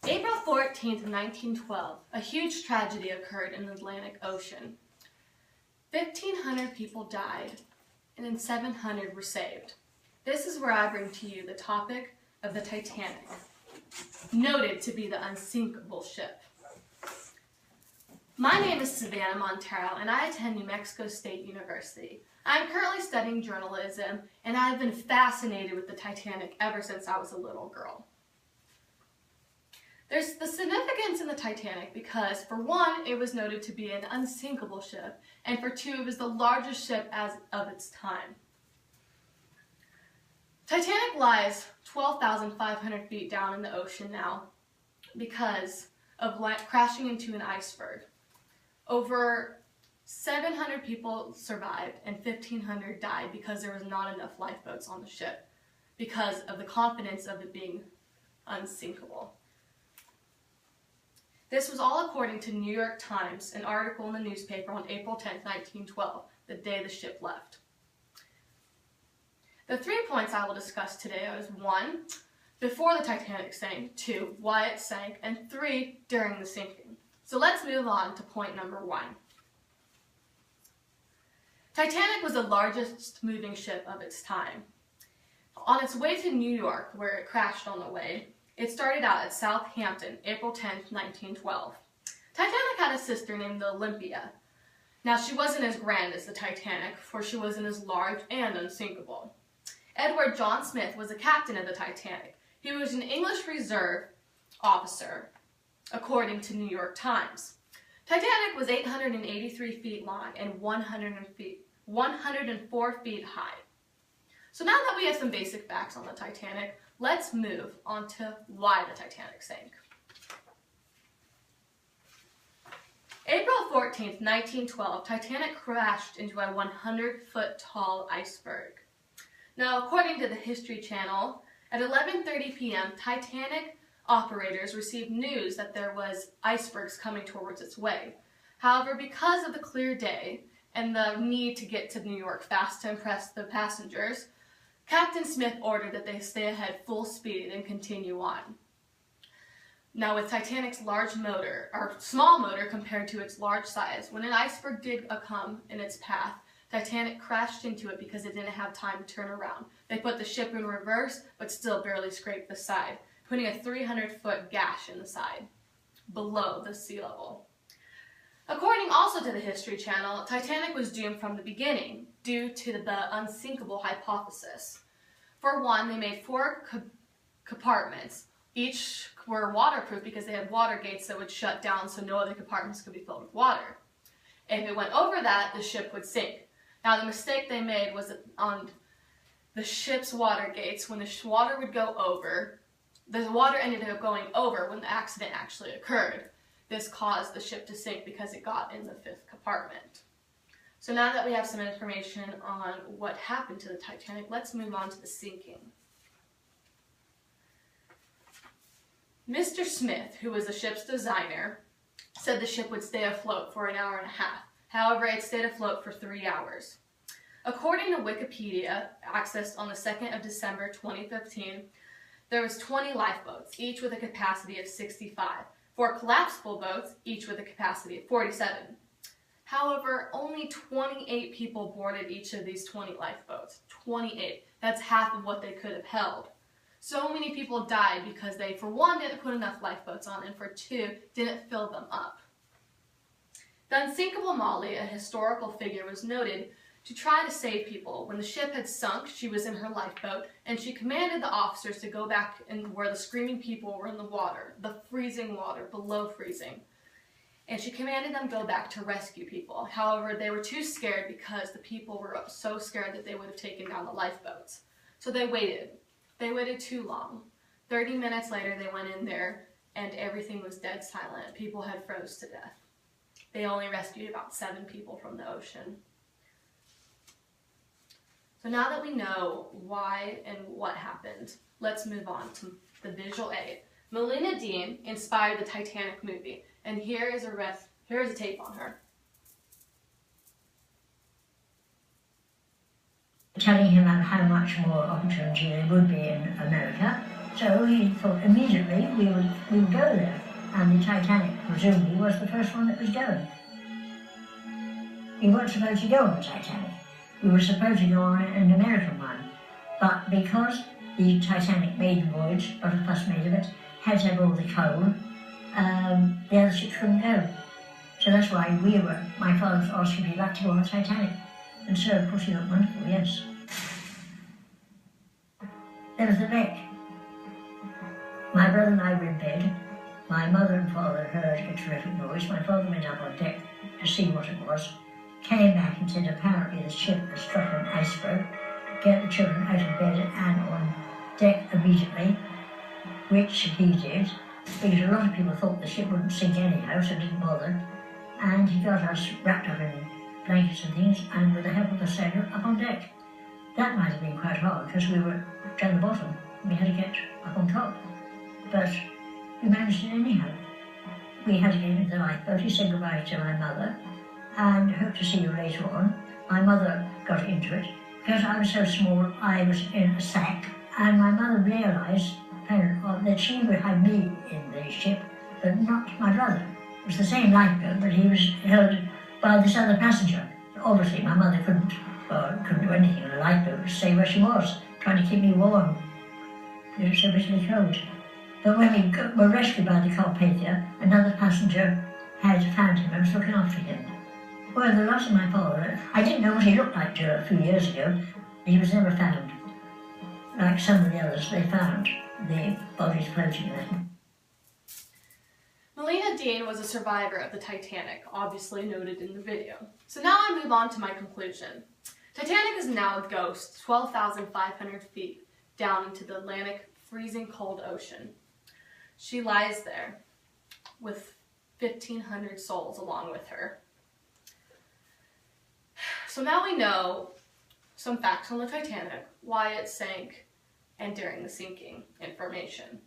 April 14th, 1912, a huge tragedy occurred in the Atlantic Ocean. 1,500 people died, and then 700 were saved. This is where I bring to you the topic of the Titanic, noted to be the unsinkable ship. My name is Savannah Montero, and I attend New Mexico State University. I am currently studying journalism, and I have been fascinated with the Titanic ever since I was a little girl. There's the significance in the Titanic because, for one, it was noted to be an unsinkable ship, and for two, it was the largest ship as of its time. Titanic lies 12,500 feet down in the ocean now because of crashing into an iceberg. Over 700 people survived and 1,500 died because there was not enough lifeboats on the ship because of the confidence of it being unsinkable. This was all according to New York Times, an article in the newspaper on April 10, 1912, the day the ship left. The 3 points I will discuss today are 1, before the Titanic sank, 2, why it sank, and 3, during the sinking. So let's move on to point number 1. Titanic was the largest moving ship of its time. On its way to New York, where it crashed on the way, it started out at Southampton, April 10, 1912. Titanic had a sister named the Olympia. Now, she wasn't as grand as the Titanic, for she wasn't as large and unsinkable. Edward John Smith was the captain of the Titanic. He was an English reserve officer, according to New York Times. Titanic was 883 feet long and 104 feet high. So now that we have some basic facts on the Titanic, let's move on to why the Titanic sank. April 14th, 1912, Titanic crashed into a 100-foot tall iceberg. Now, according to the History Channel, at 11:30 p.m., Titanic operators received news that there was icebergs coming towards its way. However, because of the clear day and the need to get to New York fast to impress the passengers, Captain Smith ordered that they stay ahead full speed and continue on. Now, with Titanic's large motor, or small motor compared to its large size, when an iceberg did come in its path, Titanic crashed into it because it didn't have time to turn around. They put the ship in reverse, but still barely scraped the side, putting a 300-foot gash in the side, below the sea level. According also to the History Channel, Titanic was doomed from the beginning due to the unsinkable hypothesis. For one, they made 4 compartments. Each were waterproof because they had water gates that would shut down so no other compartments could be filled with water. If it went over that, the ship would sink. Now, the mistake they made was that on the ship's water gates, when the water would go over, the water ended up going over when the accident actually occurred. This caused the ship to sink because it got in the 5th compartment. So now that we have some information on what happened to the Titanic, let's move on to the sinking. Mr. Smith, who was the ship's designer, said the ship would stay afloat for an hour and a half. However, it stayed afloat for 3 hours. According to Wikipedia, accessed on the 2nd of December 2015, there was 20 lifeboats, each with a capacity of 65. 4 collapsible boats, each with a capacity of 47. However, only 28 people boarded each of these 20 lifeboats. 28. That's half of what they could have held. So many people died because they, for one, didn't put enough lifeboats on, and for 2, didn't fill them up. The unsinkable Molly, a historical figure, was noted to try to save people. When the ship had sunk, she was in her lifeboat, and she commanded the officers to go back and where the screaming people were in the water, the freezing water, below freezing. And she commanded them go back to rescue people. However, they were too scared because the people were so scared that they would have taken down the lifeboats. So they waited. They waited too long. 30 minutes later, they went in there, and everything was dead silent. People had froze to death. They only rescued about 7 people from the ocean. So now that we know why and what happened, let's move on to the visual aid. Melina Dean inspired the Titanic movie, and here is a tape on her. Telling him how much more opportunity there would be in America, So he thought immediately we would go there. And the Titanic, presumably, was the first one that was going. We weren't supposed to go on the Titanic. We were supposed to go on an American one. But because the Titanic maiden voyage, a lot of fuss made of it, had to have all the coal, the other ships couldn't go. So that's why my father was asked if he'd like to go on the Titanic. And so, of course, he got wonderful, yes. There was the wreck. My brother and I were in bed. My mother and father heard a terrific noise. My father went up on deck to see what it was, came back and said apparently the ship had struck an iceberg, get the children out of bed and on deck immediately, which he did, because a lot of people thought the ship wouldn't sink anyhow, so didn't bother. And he got us wrapped up in blankets and things, and with the help of the sailor, up on deck. That might have been quite hard, because we were down the bottom. We had to get up on top. But we managed it anyhow. We had to get into the lifeboat. He said goodbye to my mother, and hope to see you later on. My mother got into it. Because I was so small, I was in a sack, and my mother realised that she would have me in the ship, but not my brother. It was the same lifeboat, but he was held by this other passenger. Obviously, my mother couldn't do anything in a lifeboat, to stay where she was, trying to keep me warm. It was so bitterly cold. But when we were rescued by the Carpathia, another passenger had found him and was looking after him. Well, the loss of my father, I didn't know what he looked like till a few years ago. He was never found. Like some of the others, they found the bodies floating there. Melina Dean was a survivor of the Titanic, obviously noted in the video. So now I move on to my conclusion. Titanic is now a ghost, 12,500 feet down into the Atlantic freezing cold ocean. She lies there with 1,500 souls along with her. So now we know some facts on the Titanic, why it sank, and during the sinking information.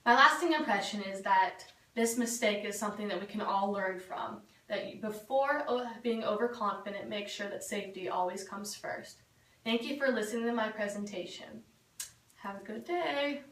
My lasting impression is that this mistake is something that we can all learn from, that before being overconfident, make sure that safety always comes first. Thank you for listening to my presentation. Have a good day.